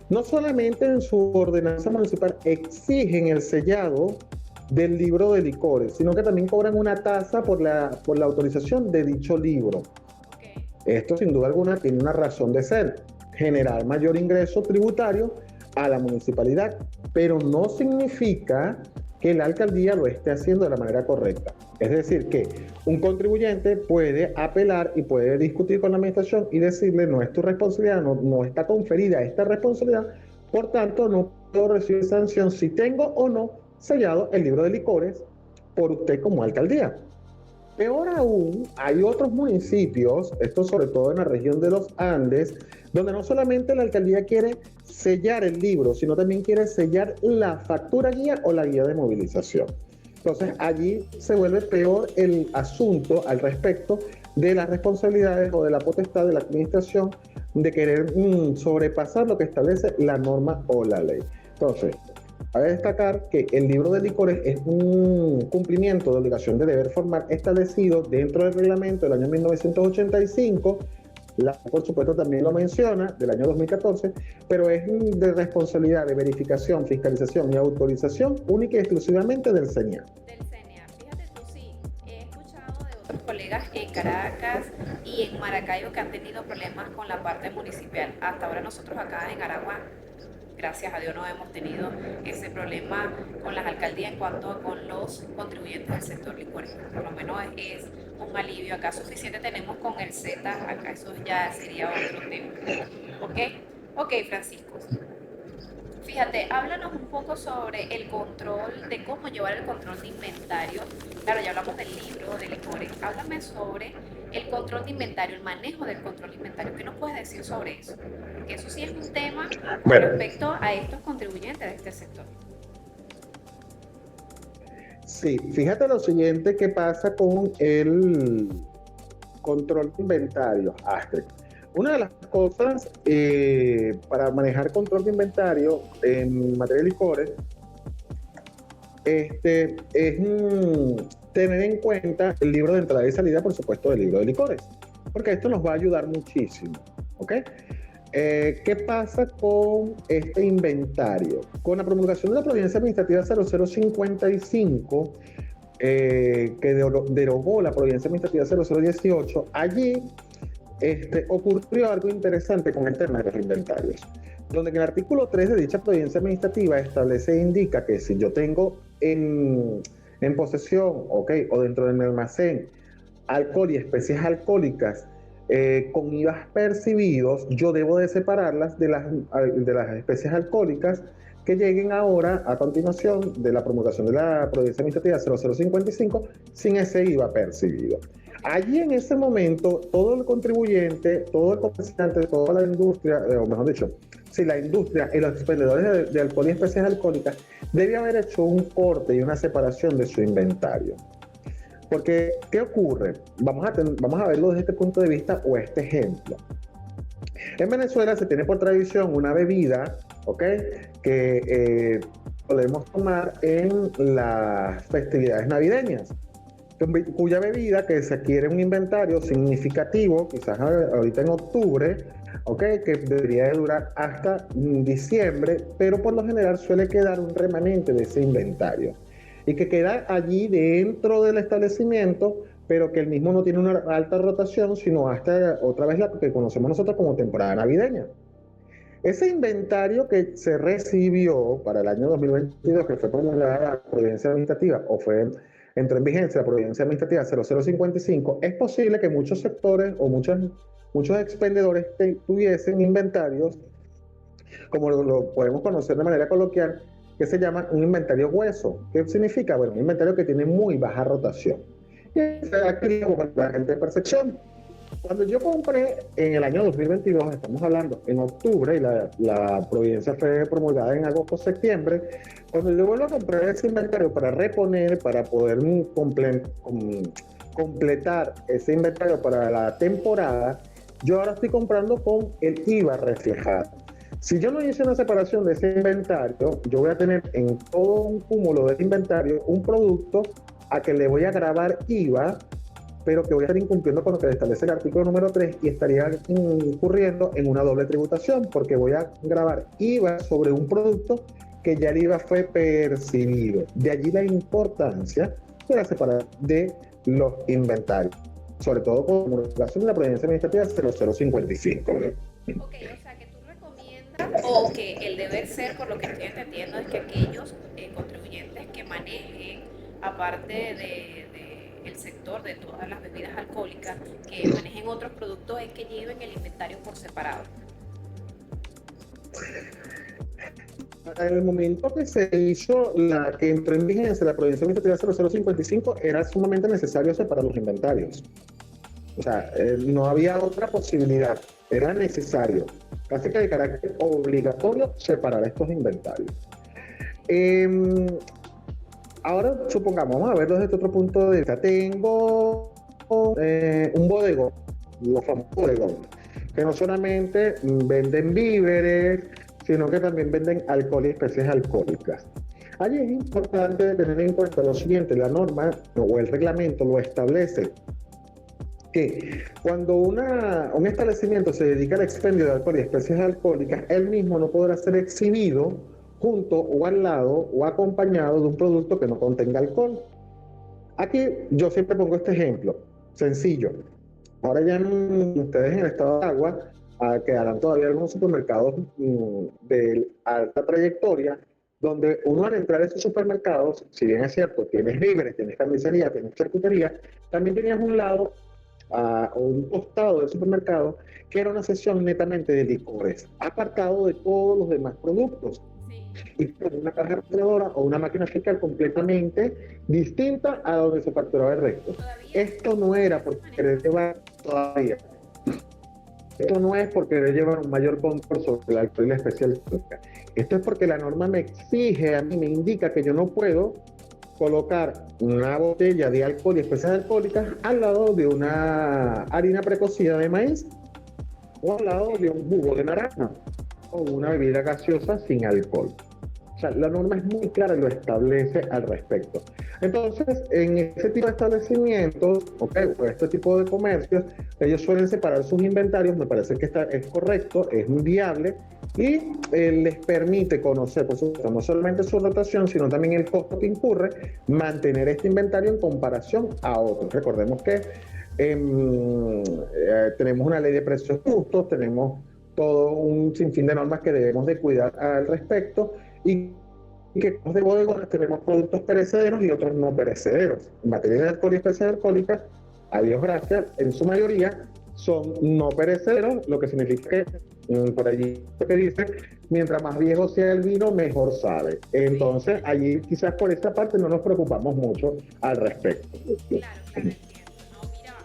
no solamente en su ordenanza municipal exigen el sellado del libro de licores, sino que también cobran una tasa por la autorización de dicho libro. Ok. Esto sin duda alguna tiene una razón de ser, generar mayor ingreso tributario a la municipalidad, pero no significa que la alcaldía lo esté haciendo de la manera correcta. Es decir, que un contribuyente puede apelar y puede discutir con la administración y decirle: no es tu responsabilidad, no está conferida esta responsabilidad, por tanto no puedo recibir sanción si tengo o no sellado el libro de licores por usted como alcaldía. Peor aún, hay otros municipios, esto sobre todo en la región de los Andes, donde no solamente la alcaldía quiere sellar el libro, sino también quiere sellar la factura guía o la guía de movilización. Entonces allí se vuelve peor el asunto al respecto de las responsabilidades o de la potestad de la administración de querer sobrepasar lo que establece la norma o la ley. Entonces, cabe destacar que el libro de licores es un cumplimiento de obligación de deber formal establecido dentro del reglamento del año 1985. Por supuesto también lo menciona, del año 2014, pero es de responsabilidad de verificación, fiscalización y autorización única y exclusivamente del CENIA. Del CNA. Fíjate tú, sí, he escuchado de otros colegas en Caracas y en Maracaibo que han tenido problemas con la parte municipal. Hasta ahora nosotros acá en Aragua, gracias a Dios, no hemos tenido ese problema con las alcaldías en cuanto con los contribuyentes del sector licores. Por lo menos es un alivio. Acá suficiente tenemos con el Z, acá eso ya sería otro tema. ¿Ok? Ok, Francisco. Fíjate, háblanos un poco sobre el control, de cómo llevar el control de inventario. Claro, ya hablamos del libro, de licores. Háblame sobre el control de inventario, el manejo del control de inventario. ¿Qué nos puedes decir sobre eso? Porque eso sí es un tema con Bueno, respecto a estos contribuyentes de este sector. sí, fíjate lo siguiente que pasa con el control de inventario, Astrid. Una de las cosas para manejar control de inventario en materia de licores es tener en cuenta el libro de entrada y salida, por supuesto, del libro de licores, porque esto nos va a ayudar muchísimo, ¿ok? ¿Qué pasa con este inventario? Con la promulgación de la Providencia Administrativa 0055, que derogó la Providencia Administrativa 0018, allí ocurrió algo interesante con el tema de los inventarios, donde en el artículo 3 de dicha providencia administrativa establece e indica que si yo tengo en posesión, okay, o dentro de mi almacén, alcohol y especies alcohólicas con IVAs percibidos, yo debo de separarlas de las especies alcohólicas que lleguen ahora a continuación de la promulgación de la providencia administrativa 0055 sin ese IVA percibido. Allí en ese momento, todo el contribuyente, todo el comerciante, toda la industria, o mejor dicho, si la industria y los expendedores de alcohol y especies alcohólicas debe haber hecho un corte y una separación de su inventario. Porque, ¿qué ocurre? Vamos a verlo desde este punto de vista o este ejemplo. En Venezuela se tiene por tradición una bebida, ¿ok?, que podemos tomar en las festividades navideñas, cuya bebida que se adquiere un inventario significativo, quizás ahorita en octubre, ¿okay?, que debería de durar hasta diciembre, pero por lo general suele quedar un remanente de ese inventario y que queda allí dentro del establecimiento, pero que el mismo no tiene una alta rotación, sino hasta otra vez la que conocemos nosotros como temporada navideña. Ese inventario que se recibió para el año 2022, que fue promulgada la Providencia Administrativa, entró en vigencia la Providencia Administrativa 0055, es posible que muchos sectores o muchos expendedores tuviesen inventarios, como lo podemos conocer de manera coloquial, que se llama un inventario hueso. ¿Qué significa? Bueno, un inventario que tiene muy baja rotación. Y se adquiere con la gente de percepción. Cuando yo compré en el año 2022, estamos hablando en octubre, y la providencia fue promulgada en agosto-septiembre, cuando yo vuelvo a comprar ese inventario para reponer, para poder completar ese inventario para la temporada, yo ahora estoy comprando con el IVA reflejado. Si yo no hice una separación de ese inventario, yo voy a tener en todo un cúmulo del inventario un producto a que le voy a grabar IVA, pero que voy a estar incumpliendo con lo que establece el artículo número 3 y estaría incurriendo en una doble tributación, porque voy a grabar IVA sobre un producto que ya el IVA fue percibido. De allí la importancia de la separación de los inventarios, sobre todo con relación a la providencia administrativa 0055. Ok, o sea que tú recomiendas, o que el deber ser, por lo que estoy entendiendo, es que aquellos contribuyentes que manejen, aparte el sector de todas las bebidas alcohólicas, que manejen otros productos, es que lleven el inventario por separado. En el momento que se hizo que entró en vigencia la providencia administrativa 0055, era sumamente necesario separar los inventarios. O sea, no había otra posibilidad, era necesario, casi que de carácter obligatorio, separar estos inventarios. Ahora, supongamos, vamos a verlo desde otro punto de vista. Tengo un bodegón, los famosos bodegones, que no solamente venden víveres, sino que también venden alcohol y especies alcohólicas. Allí es importante tener en cuenta lo siguiente: la norma o el reglamento lo establece que cuando un establecimiento se dedica al expendio de alcohol y especies alcohólicas, él mismo no podrá ser exhibido junto o al lado o acompañado de un producto que no contenga alcohol. Aquí yo siempre pongo este ejemplo, sencillo. Ahora ya ustedes en el estado de Agua quedarán todavía algunos supermercados de alta trayectoria, donde uno al entrar a esos supermercados, si bien es cierto, tienes víveres, tienes carnicería, tienes charcutería, también tenías un lado o un costado del supermercado que era una sección netamente de licores, apartado de todos los demás productos. Y con una caja refrigeradora o una máquina fiscal completamente distinta a donde se facturaba el resto. Esto no era por querer llevar todavía. Esto no es por querer llevar un mayor control sobre el alcohol y la especial. Esto es porque la norma me exige, a mí me indica que yo no puedo colocar una botella de alcohol y especias alcohólicas al lado de una harina precocida de maíz o al lado de un jugo de naranja o una bebida gaseosa sin alcohol. O sea, la norma es muy clara y lo establece al respecto. Entonces, en ese tipo de establecimientos, o este tipo de comercios, ellos suelen separar sus inventarios. Me parece que es correcto, es viable y les permite conocer, por supuesto, no solamente su rotación, sino también el costo que incurre mantener este inventario en comparación a otros. Recordemos que tenemos una ley de precios justos, tenemos todo un sinfín de normas que debemos de cuidar al respecto, y que de bodegones tenemos productos perecederos y otros no perecederos. En materia de alcohol y especies alcohólicas, a Dios gracias, en su mayoría son no perecederos, lo que significa que por allí lo que dice, mientras más viejo sea el vino, mejor sabe. Entonces, allí quizás por esta parte no nos preocupamos mucho al respecto. Claro, entiendo. No, mira,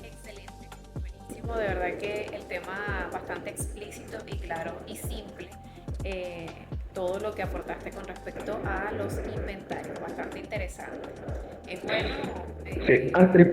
excelente, buenísimo, de verdad que el tema bastante explícito y claro y simple. Todo lo que aportaste con respecto a los inventarios, bastante interesante. Es bueno. Sí, Astrid.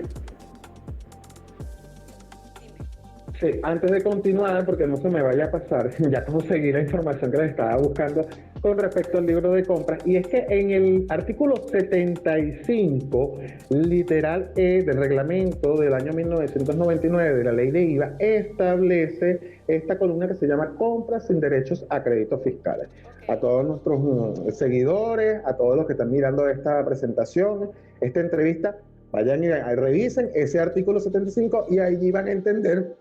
Sí, antes de continuar, porque no se me vaya a pasar, ya conseguí la información que les estaba buscando con respecto al libro de compras, y es que en el artículo 75, literal E del reglamento del año 1999 de la ley de IVA, establece esta columna que se llama compras sin derechos a créditos fiscales. A todos nuestros seguidores, a todos los que están mirando esta presentación, esta entrevista, vayan y revisen ese artículo 75 y allí van a entender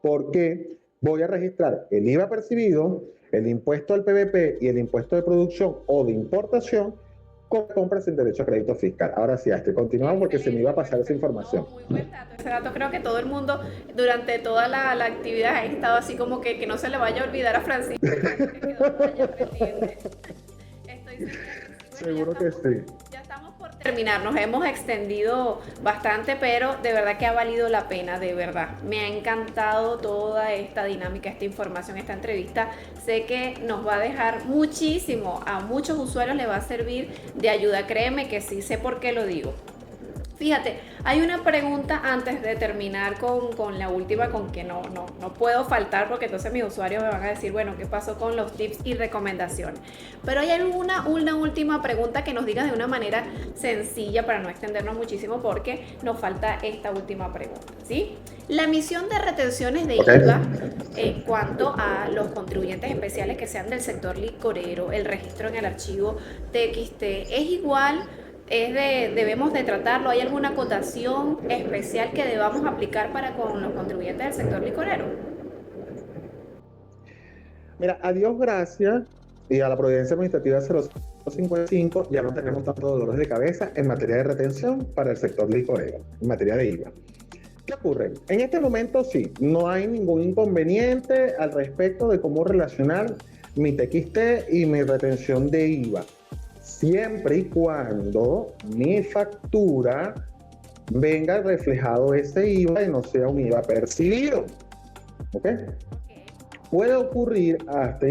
por qué voy a registrar el IVA percibido, el impuesto al PVP y el impuesto de producción o de importación con compras sin derecho a crédito fiscal. Ahora sí, hasta continuamos porque se me iba a pasar esa información. No, muy buen dato. Ese dato creo que todo el mundo durante toda la actividad ha estado así como que no se le vaya a olvidar a Francisco. Que quedó por allá pendiente. Estoy seguro que sí. Ya estamos por terminar, nos hemos extendido bastante, pero de verdad que ha valido la pena, de verdad. Me ha encantado toda esta dinámica, esta información, esta entrevista. Sé que nos va a dejar muchísimo, a muchos usuarios le va a servir de ayuda, créeme que sí, sé por qué lo digo. Fíjate, hay una pregunta antes de terminar con la última, con que no puedo faltar porque entonces mis usuarios me van a decir, bueno, ¿qué pasó con los tips y recomendaciones? Pero hay una última pregunta que nos digas de una manera sencilla para no extendernos muchísimo porque nos falta esta última pregunta, ¿sí? La misión de retenciones de IVA en cuanto a los contribuyentes especiales que sean del sector licorero, el registro en el archivo TXT, ¿es igual? Debemos de tratarlo. ¿Hay alguna acotación especial que debamos aplicar para con los contribuyentes del sector licorero? Mira, a Dios gracias y a la Providencia Administrativa 055 ya no tenemos tantos dolores de cabeza en materia de retención para el sector licorero, en materia de IVA. ¿Qué ocurre? En este momento sí, no hay ningún inconveniente al respecto de cómo relacionar mi TXT y mi retención de IVA, siempre y cuando mi factura venga reflejado ese IVA y no sea un IVA percibido. ¿Ok? Puede ocurrir hasta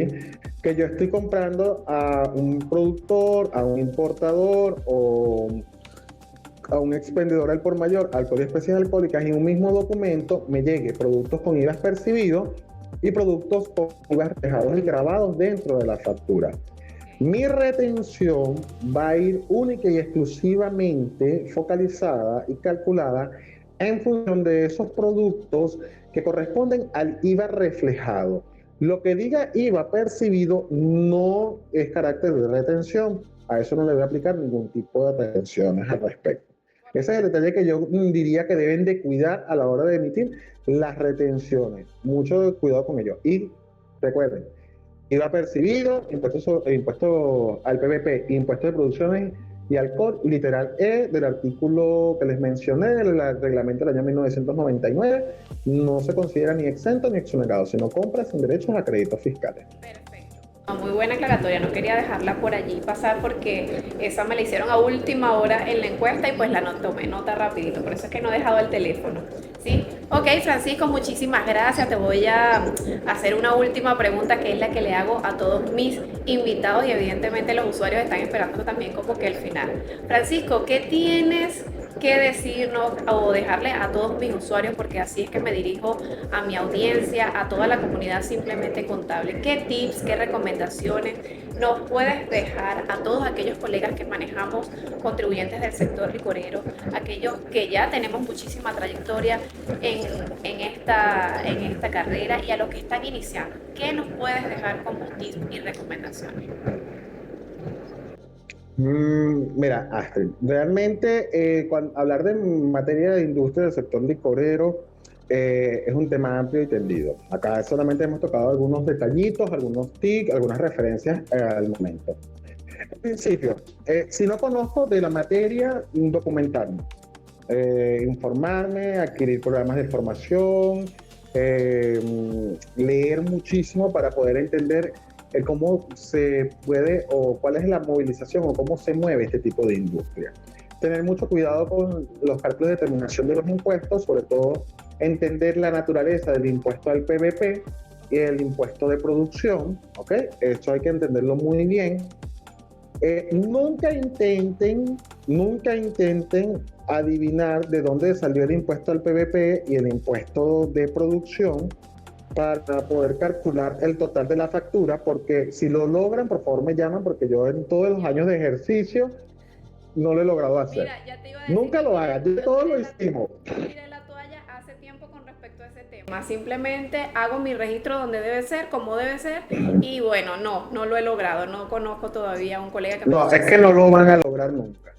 que yo estoy comprando a un productor, a un importador o a un expendedor al por mayor, alcohol y especies alcohólicas, y en un mismo documento me llegue productos con IVA percibidos y productos con IVA reflejados y grabados dentro de la factura. Mi retención va a ir única y exclusivamente focalizada y calculada en función de esos productos que corresponden al IVA reflejado. Lo que diga IVA percibido no es carácter de retención. A eso no le voy a aplicar ningún tipo de retenciones al respecto. Ese es el detalle que yo diría que deben de cuidar a la hora de emitir las retenciones. Mucho cuidado con ello. Y recuerden, IVA percibido, impuesto al PVP, impuesto de producciones y alcohol, literal E del artículo que les mencioné, del reglamento del año 1999, no se considera ni exento ni exonerado, sino compra sin derechos a créditos fiscales. Muy buena aclaratoria, no quería dejarla por allí pasar porque esa me la hicieron a última hora en la encuesta y pues tomé nota rapidito, por eso es que no he dejado el teléfono, ¿sí? Ok, Francisco, muchísimas gracias. Te voy a hacer una última pregunta que es la que le hago a todos mis invitados y evidentemente los usuarios están esperando también como que el final. Francisco, ¿qué tienes que decirnos o dejarle a todos mis usuarios, porque así es que me dirijo a mi audiencia, a toda la comunidad simplemente contable? ¿Qué tips, qué recomendaciones nos puedes dejar a todos aquellos colegas que manejamos contribuyentes del sector licorero, aquellos que ya tenemos muchísima trayectoria en esta carrera y a los que están iniciando? ¿Qué nos puedes dejar como tips y recomendaciones? Mira, Astrid, realmente hablar de materia de industria del sector licorero es un tema amplio y tendido. Acá solamente hemos tocado algunos detallitos, algunos tips, algunas referencias al momento. En principio, si no conozco de la materia, documentarme, informarme, adquirir programas de formación, leer muchísimo para poder entender cómo se puede o cuál es la movilización o cómo se mueve este tipo de industria. Tener mucho cuidado con los cálculos de determinación de los impuestos, sobre todo entender la naturaleza del impuesto al PVP y el impuesto de producción, ¿ok? Esto hay que entenderlo muy bien. Nunca intenten adivinar de dónde salió el impuesto al PVP y el impuesto de producción para poder calcular el total de la factura, porque si lo logran, por favor me llaman, porque yo en todos los años de ejercicio no lo he logrado hacer. Mira, ya te iba a decir, nunca lo hagan, todos lo hicimos. Tiré la toalla hace tiempo con respecto a ese tema. Simplemente hago mi registro donde debe ser, como debe ser, y bueno, no lo he logrado. No conozco todavía a un colega que No, es que no lo van a lograr nunca.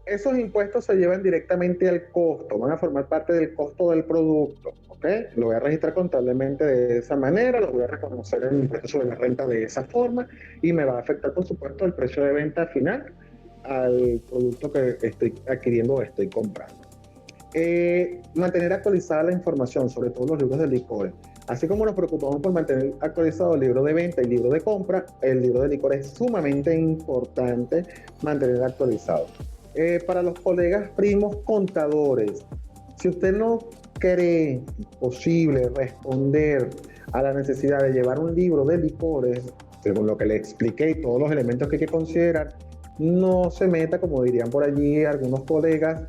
Esos impuestos se llevan directamente al costo, van a formar parte del costo del producto, ¿ok? Lo voy a registrar contablemente de esa manera, lo voy a reconocer en el impuesto sobre la renta de esa forma y me va a afectar, por supuesto, el precio de venta final al producto que estoy adquiriendo o estoy comprando. Mantener actualizada la información, sobre todo los libros de licores. Así como nos preocupamos por mantener actualizado el libro de venta y el libro de compra, el libro de licor es sumamente importante mantener actualizado. Para los colegas primos contadores, si usted no cree posible responder a la necesidad de llevar un libro de licores, según lo que le expliqué y todos los elementos que hay que considerar, no se meta, como dirían por allí algunos colegas,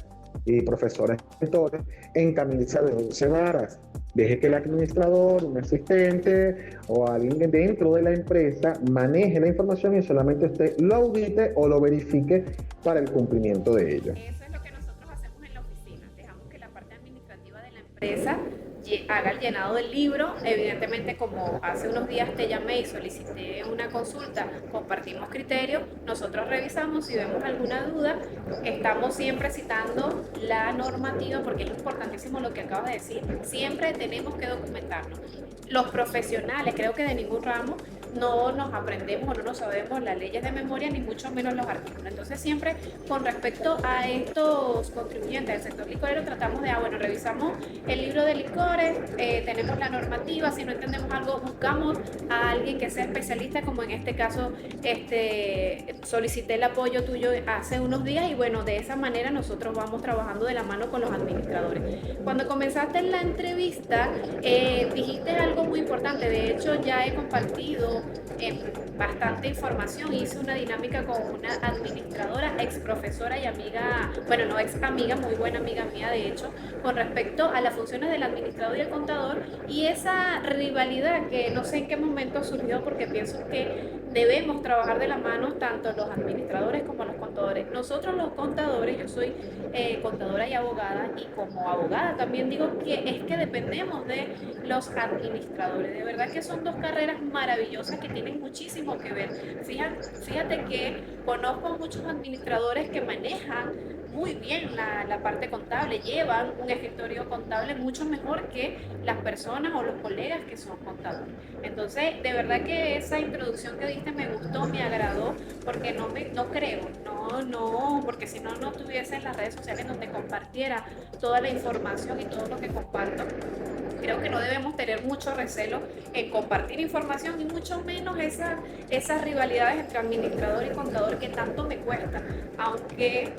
y profesores, mentores, en camisa de 11 varas. Deje que el administrador, un asistente o alguien dentro de la empresa maneje la información y solamente usted lo audite o lo verifique para el cumplimiento de ello. Eso es lo que nosotros hacemos en la oficina. Dejamos que la parte administrativa de la empresa haga el llenado del libro. Evidentemente, como hace unos días te llamé y solicité una consulta, compartimos criterios, nosotros revisamos, si vemos alguna duda, estamos siempre citando la normativa, porque es importantísimo lo que acabas de decir, siempre tenemos que documentarnos. Los profesionales, creo que de ningún ramo, no nos aprendemos o no nos sabemos las leyes de memoria, ni mucho menos los artículos. Entonces siempre con respecto a estos contribuyentes del sector licorero tratamos de, bueno, revisamos el libro de licores, tenemos la normativa, si no entendemos algo buscamos a alguien que sea especialista, como en este caso solicité el apoyo tuyo hace unos días y bueno, de esa manera nosotros vamos trabajando de la mano con los administradores. Cuando comenzaste la entrevista dijiste algo muy importante, de hecho ya he compartido bastante información, hice una dinámica con una administradora, ex profesora y amiga, bueno, no ex amiga, muy buena amiga mía de hecho, con respecto a las funciones del administrador y el contador y esa rivalidad que no sé en qué momento surgió porque pienso que debemos trabajar de la mano tanto los administradores como los contadores. Nosotros los contadores, yo soy contadora y abogada y como abogada también digo que es que dependemos de los administradores. De verdad que son dos carreras maravillosas que tienen muchísimo que ver. Fíjate que conozco muchos administradores que manejan muy bien la parte contable, llevan un escritorio contable mucho mejor que las personas o los colegas que son contadores. Entonces, de verdad que esa introducción que diste me gustó, me agradó, porque no creo, porque si no, no tuviese en las redes sociales donde compartiera toda la información y todo lo que comparto. Creo que no debemos tener mucho recelo en compartir información y mucho menos esas rivalidades entre administrador y contador que tanto me cuesta. Aunque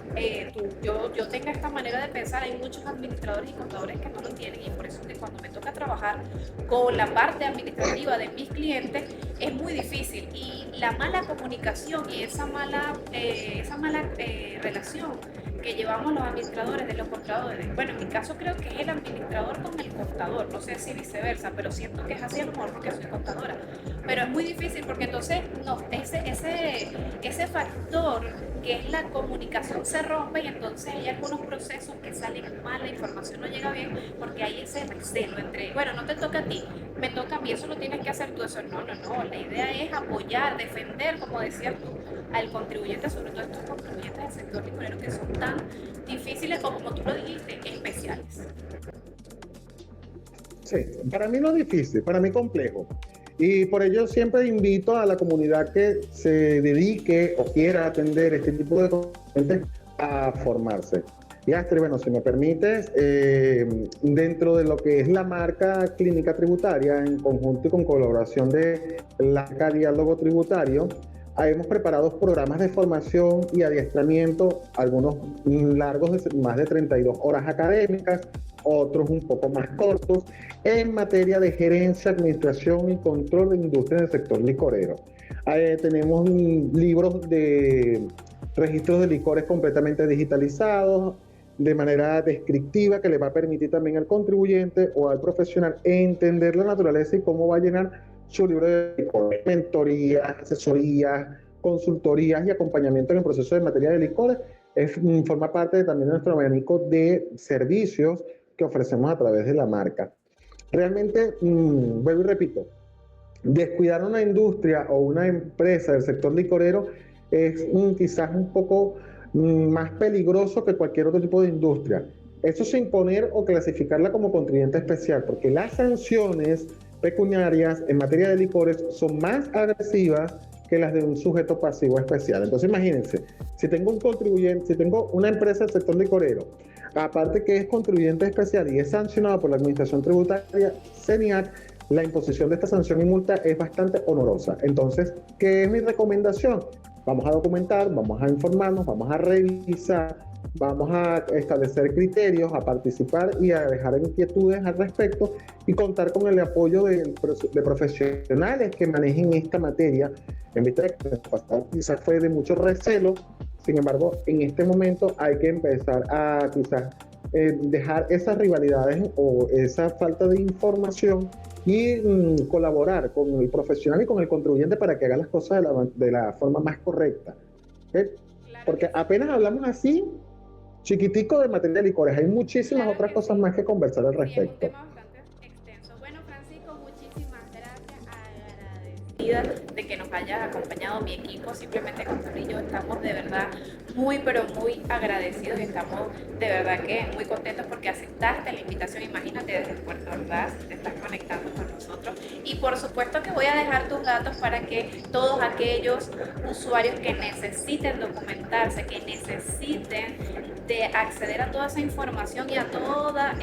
yo tenga esta manera de pensar, hay muchos administradores y contadores que no lo tienen y por eso que cuando me toca trabajar con la parte administrativa de mis clientes es muy difícil y la mala comunicación y esa mala relación que llevamos los administradores de los contadores. Bueno, en mi caso creo que es el administrador con el contador, no sé si viceversa, pero siento que es así a lo mejor porque soy contadora. Pero es muy difícil porque entonces ese factor que es la comunicación se rompe y entonces hay algunos procesos que salen mal, la información no llega bien porque hay ese recelo entre, bueno, no te toca a ti, me toca a mí, eso lo tienes que hacer tú, eso no, la idea es apoyar, defender, como decías tú, al contribuyente, sobre todo estos contribuyentes del sector licorero que son tan difíciles o como tú lo dijiste, especiales. Sí, para mí no es difícil, para mí complejo. Y por ello siempre invito a la comunidad que se dedique o quiera atender este tipo de contribuyentes a formarse. Y Astrid, bueno, si me permites, dentro de lo que es la marca clínica tributaria, en conjunto y con colaboración de la marca Diálogo Tributario, hemos preparado programas de formación y adiestramiento, algunos largos de más de 32 horas académicas, otros un poco más cortos, en materia de gerencia, administración y control de industria en el sector licorero. Tenemos libros de registros de licores completamente digitalizados, de manera descriptiva, que le va a permitir también al contribuyente o al profesional entender la naturaleza y cómo va a llenar su libro de licores, mentorías, asesorías, consultorías y acompañamiento en el proceso de materia de licores. Forma parte también de nuestro abanico de servicios que ofrecemos a través de la marca. Realmente, vuelvo y repito, descuidar una industria o una empresa del sector licorero es quizás un poco más peligroso que cualquier otro tipo de industria. Eso sin poner o clasificarla como contribuyente especial, porque las sanciones pecuniarias en materia de licores son más agresivas que las de un sujeto pasivo especial. Entonces imagínense, si tengo un contribuyente, si tengo una empresa del sector licorero, aparte que es contribuyente especial y es sancionado por la Administración Tributaria CENIAT, la imposición de esta sanción y multa es bastante onerosa. Entonces, ¿qué es mi recomendación? Vamos a documentar, vamos a informarnos, vamos a revisar, vamos a establecer criterios, a participar y a dejar inquietudes al respecto y contar con el apoyo de profesionales que manejen esta materia. En vista de que el pasado quizás fue de mucho recelo, Sin embargo, en este momento hay que empezar a quizás dejar esas rivalidades o esa falta de información y colaborar con el profesional y con el contribuyente para que haga las cosas de la forma más correcta. ¿Ok? Claro que Porque sí. apenas hablamos así, chiquitico de materia de licores, hay muchísimas Claro otras que cosas sí. más que conversar al Sí, es un respecto. tema bastante extenso. Bueno, Francisco, muchísimas gracias. Agradecida de que nos hayas acompañado mi equipo. Simplemente con tú y yo estamos de verdad muy, pero muy agradecidos y estamos de verdad que muy contentos porque aceptaste la invitación. Imagínate desde Puerto Ordaz, te estás conectando con nosotros. Y por supuesto que voy a dejar tus datos para que todos aquellos usuarios que necesiten documentarse, que necesiten de acceder a toda esa información y a toda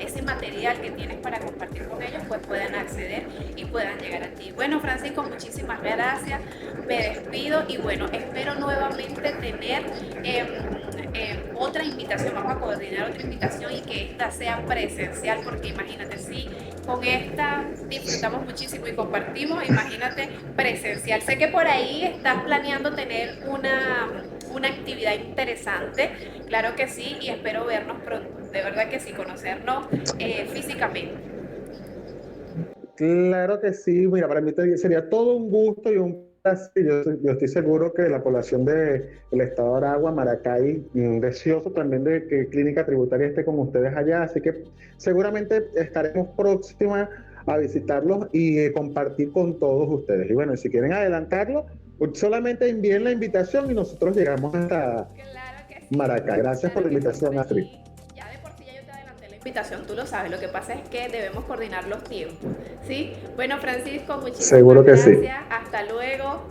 ese material que tienes para compartir con ellos, pues puedan acceder y puedan llegar a ti. Bueno, Francisco, muchísimas gracias. Me despido y bueno, espero nuevamente tener otra invitación. Vamos a coordinar otra invitación y que esta sea presencial, porque imagínate, si con esta disfrutamos muchísimo y compartimos, imagínate presencial. Sé que por ahí estás planeando tener una actividad interesante, claro que sí, y espero vernos pronto, de verdad que sí, conocernos físicamente. Claro que sí, mira, para mí sería todo un gusto y un placer. Yo estoy seguro que la población del estado de Aragua, Maracay, deseoso también de que Clínica Tributaria esté con ustedes allá, así que seguramente estaremos próximas a visitarlos y compartir con todos ustedes. Y bueno, si quieren adelantarlo, pues solamente envíen la invitación y nosotros llegamos hasta Claro que sí, Maracay. Gracias por claro la que sí, por invitación, Astrid. allí. Ya de por sí ya yo te adelanté la invitación, tú lo sabes. Lo que pasa es que debemos coordinar los tiempos, ¿sí? Bueno, Francisco, muchísimas Seguro que sí. gracias. Hasta luego.